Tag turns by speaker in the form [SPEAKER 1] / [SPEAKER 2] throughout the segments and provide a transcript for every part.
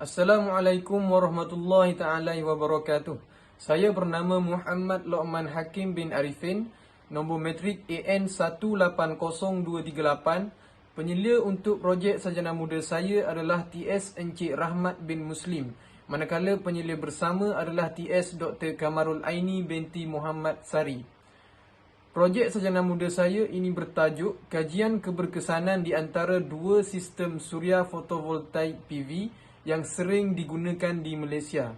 [SPEAKER 1] Assalamualaikum warahmatullahi taala wabarakatuh. Saya bernama Muhammad Lokman Hakim bin Arifin, nombor metrik AN 180238. Penyelia untuk projek sarjana muda saya adalah TS Encik Rahmat bin Muslim, manakala penyelia bersama adalah TS Dr. Kamarul Aini binti Muhammad Sari. Projek sarjana muda saya ini bertajuk Kajian Keberkesanan di antara dua sistem suria fotovoltaik PV yang sering digunakan di Malaysia.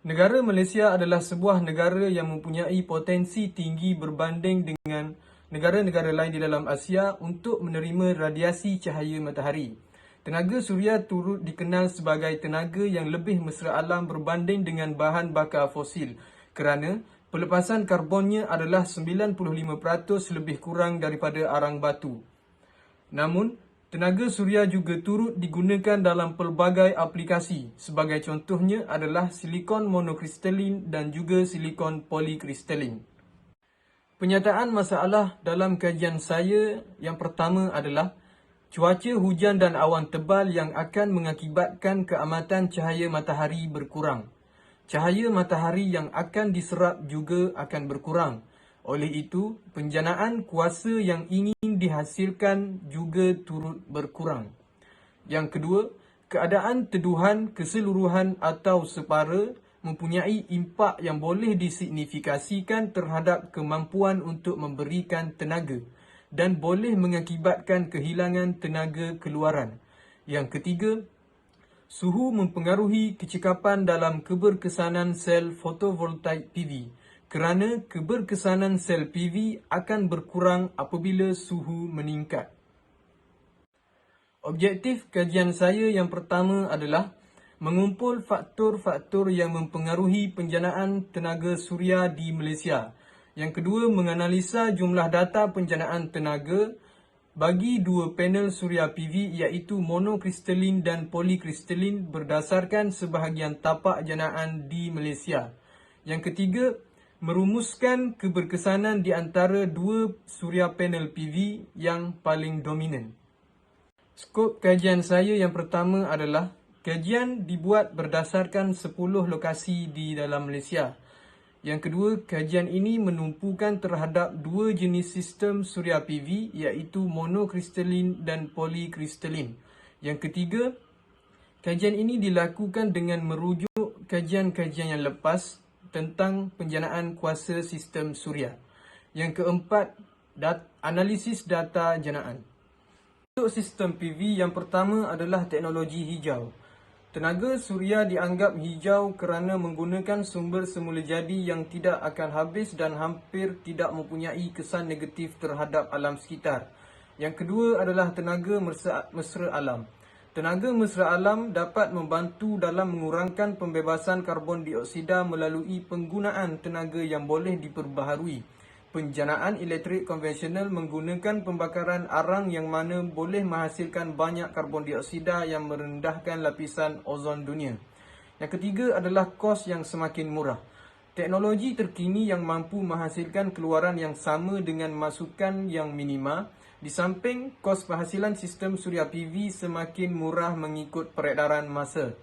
[SPEAKER 1] Negara Malaysia adalah sebuah negara yang mempunyai potensi tinggi berbanding dengan negara-negara lain di dalam Asia untuk menerima radiasi cahaya matahari. Tenaga suria turut dikenal sebagai tenaga yang lebih mesra alam berbanding dengan bahan bakar fosil kerana pelepasan karbonnya adalah 95% lebih kurang daripada arang batu. Namun, tenaga suria juga turut digunakan dalam pelbagai aplikasi. Sebagai contohnya adalah silikon monokristalin dan juga silikon polikristalin. Penyataan masalah dalam kajian saya yang pertama adalah cuaca hujan dan awan tebal yang akan mengakibatkan keamatan cahaya matahari berkurang. Cahaya matahari yang akan diserap juga akan berkurang. Oleh itu, penjanaan kuasa yang ingin dihasilkan juga turut berkurang. Yang kedua, keadaan teduhan keseluruhan atau separa mempunyai impak yang boleh disignifikasikan terhadap kemampuan untuk memberikan tenaga dan boleh mengakibatkan kehilangan tenaga keluaran. Yang ketiga, suhu mempengaruhi kecekapan dalam keberkesanan sel fotovoltaik PV kerana keberkesanan sel PV akan berkurang apabila suhu meningkat. Objektif kajian saya yang pertama adalah mengumpul faktor-faktor yang mempengaruhi penjanaan tenaga suria di Malaysia. Yang kedua, menganalisa jumlah data penjanaan tenaga bagi dua panel suria PV iaitu monokristalin dan polikristalin berdasarkan sebahagian tapak janaan di Malaysia. Yang ketiga, merumuskan keberkesanan di antara dua suria panel PV yang paling dominan. Skop kajian saya yang pertama adalah kajian dibuat berdasarkan 10 lokasi di dalam Malaysia. Yang kedua, kajian ini menumpukan terhadap dua jenis sistem suria PV iaitu monokristalin dan polikristalin. Yang ketiga, kajian ini dilakukan dengan merujuk kajian-kajian yang lepas tentang penjanaan kuasa sistem suria. Yang keempat, analisis data janaan. Untuk sistem PV yang pertama adalah teknologi hijau. Tenaga suria dianggap hijau kerana menggunakan sumber semula jadi yang tidak akan habis dan hampir tidak mempunyai kesan negatif terhadap alam sekitar. Yang kedua adalah tenaga mesra alam. Tenaga mesra alam dapat membantu dalam mengurangkan pembebasan karbon dioksida melalui penggunaan tenaga yang boleh diperbaharui. Penjanaan elektrik konvensional menggunakan pembakaran arang yang mana boleh menghasilkan banyak karbon dioksida yang merendahkan lapisan ozon dunia. Yang ketiga adalah kos yang semakin murah. Teknologi terkini yang mampu menghasilkan keluaran yang sama dengan masukan yang minima. Di samping kos penghasilan sistem suria PV semakin murah mengikut peredaran masa.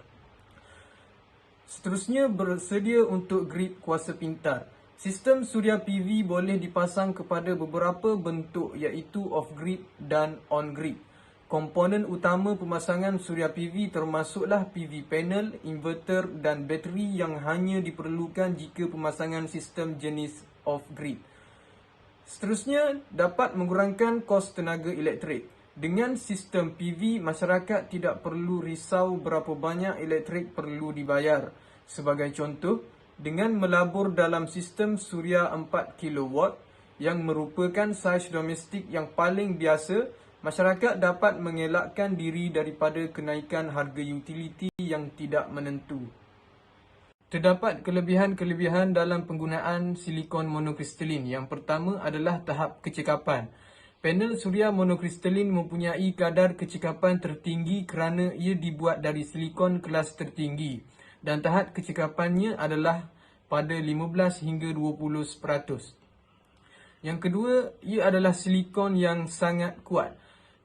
[SPEAKER 1] Seterusnya, bersedia untuk grid kuasa pintar. Sistem suria PV boleh dipasang kepada beberapa bentuk iaitu off-grid dan on-grid. Komponen utama pemasangan suria PV termasuklah PV panel, inverter dan bateri yang hanya diperlukan jika pemasangan sistem jenis off-grid. Seterusnya, dapat mengurangkan kos tenaga elektrik. Dengan sistem PV, masyarakat tidak perlu risau berapa banyak elektrik perlu dibayar. Sebagai contoh, dengan melabur dalam sistem suria 4 kW yang merupakan saiz domestik yang paling biasa, masyarakat dapat mengelakkan diri daripada kenaikan harga utiliti yang tidak menentu. Terdapat kelebihan-kelebihan dalam penggunaan silikon monokristalin. Yang pertama adalah tahap kecekapan. Panel suria monokristalin mempunyai kadar kecekapan tertinggi kerana ia dibuat dari silikon kelas tertinggi dan tahap kecekapannya adalah pada 15 hingga 20%. Yang kedua, ia adalah silikon yang sangat kuat.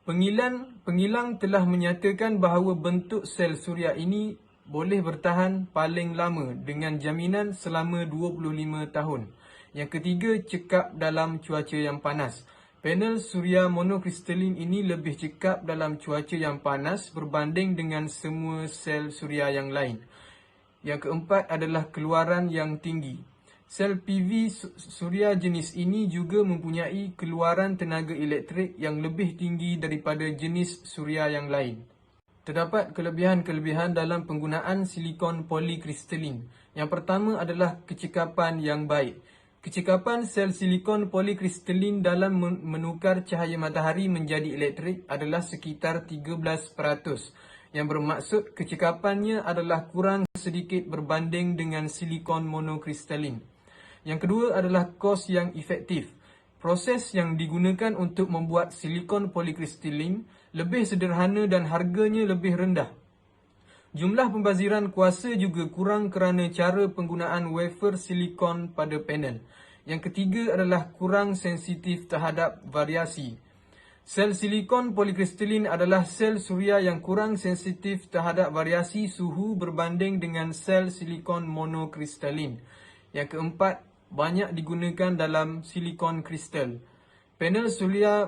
[SPEAKER 1] Pengilang telah menyatakan bahawa bentuk sel suria ini boleh bertahan paling lama dengan jaminan selama 25 tahun. Yang ketiga, cekap dalam cuaca yang panas. Panel suria monokristalin ini lebih cekap dalam cuaca yang panas berbanding dengan semua sel suria yang lain. Yang keempat adalah keluaran yang tinggi. Sel PV suria jenis ini juga mempunyai keluaran tenaga elektrik yang lebih tinggi daripada jenis suria yang lain. Terdapat kelebihan-kelebihan dalam penggunaan silikon polikristalin. Yang pertama adalah kecekapan yang baik. Kecekapan sel silikon polikristalin dalam menukar cahaya matahari menjadi elektrik adalah sekitar 13%, yang bermaksud kecekapannya adalah kurang sedikit berbanding dengan silikon monokristalin. Yang kedua adalah kos yang efektif. Proses yang digunakan untuk membuat silikon polikristalin lebih sederhana dan harganya lebih rendah. Jumlah pembaziran kuasa juga kurang kerana cara penggunaan wafer silikon pada panel. Yang ketiga adalah kurang sensitif terhadap variasi. Sel silikon polikristalin adalah sel suria yang kurang sensitif terhadap variasi suhu berbanding dengan sel silikon monokristalin. Yang keempat, banyak digunakan dalam silikon kristal. Panel suria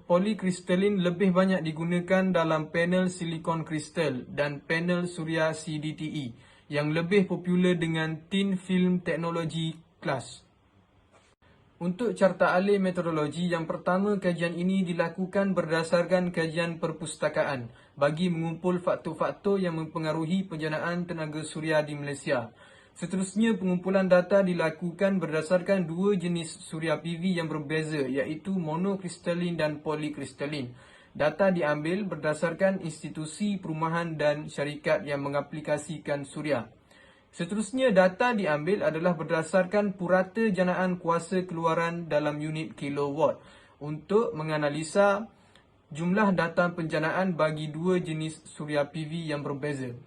[SPEAKER 1] polikristalin lebih banyak digunakan dalam panel silikon kristal dan panel suria CDTE yang lebih popular dengan thin film teknologi kelas. Untuk carta alih metodologi, yang pertama, kajian ini dilakukan berdasarkan kajian perpustakaan bagi mengumpul faktor-faktor yang mempengaruhi penjanaan tenaga suria di Malaysia. Seterusnya, pengumpulan data dilakukan berdasarkan dua jenis suria PV yang berbeza, iaitu monokristalin dan polikristalin. Data diambil berdasarkan institusi perumahan dan syarikat yang mengaplikasikan suria. Seterusnya, data diambil adalah berdasarkan purata janaan kuasa keluaran dalam unit kilowatt untuk menganalisa jumlah data penjanaan bagi dua jenis suria PV yang berbeza.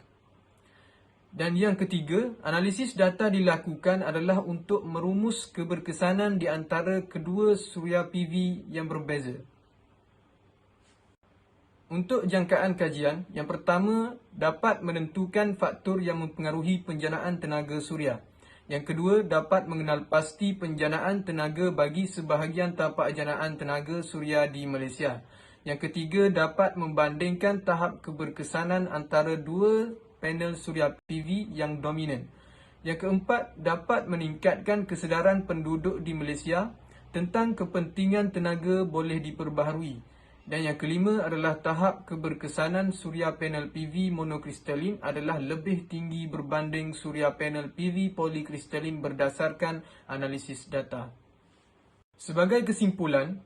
[SPEAKER 1] Dan yang ketiga, analisis data dilakukan adalah untuk merumus keberkesanan di antara kedua suria PV yang berbeza. Untuk jangkaan kajian, yang pertama dapat menentukan faktor yang mempengaruhi penjanaan tenaga suria. Yang kedua, dapat mengenal pasti penjanaan tenaga bagi sebahagian tapak janaan tenaga suria di Malaysia. Yang ketiga, dapat membandingkan tahap keberkesanan antara dua panel suria PV yang dominan. Yang keempat, dapat meningkatkan kesedaran penduduk di Malaysia tentang kepentingan tenaga boleh diperbaharui. Dan yang kelima adalah tahap keberkesanan suria panel PV monokristalin adalah lebih tinggi berbanding suria panel PV polikristalin berdasarkan analisis data. Sebagai kesimpulan,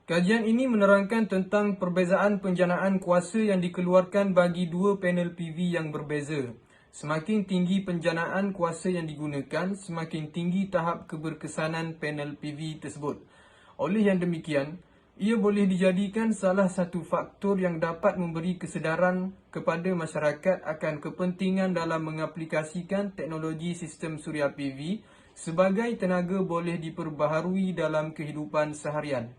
[SPEAKER 1] kajian ini menerangkan tentang perbezaan penjanaan kuasa yang dikeluarkan bagi dua panel PV yang berbeza. Semakin tinggi penjanaan kuasa yang digunakan, semakin tinggi tahap keberkesanan panel PV tersebut. Oleh yang demikian, ia boleh dijadikan salah satu faktor yang dapat memberi kesedaran kepada masyarakat akan kepentingan dalam mengaplikasikan teknologi sistem suria PV sebagai tenaga boleh diperbaharui dalam kehidupan seharian.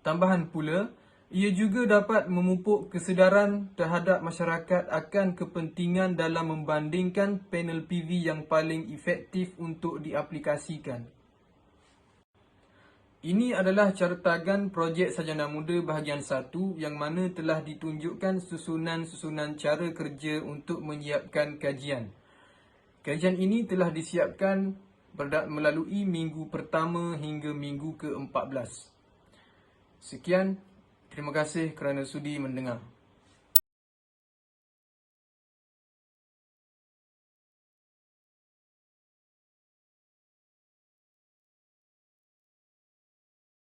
[SPEAKER 1] Tambahan pula, ia juga dapat memupuk kesedaran terhadap masyarakat akan kepentingan dalam membandingkan panel PV yang paling efektif untuk diaplikasikan. Ini adalah cartagan projek sarjana muda bahagian 1 yang mana telah ditunjukkan susunan-susunan cara kerja untuk menyiapkan kajian. Kajian ini telah disiapkan melalui minggu pertama hingga minggu ke-14. Sekian, terima kasih kerana sudi mendengar.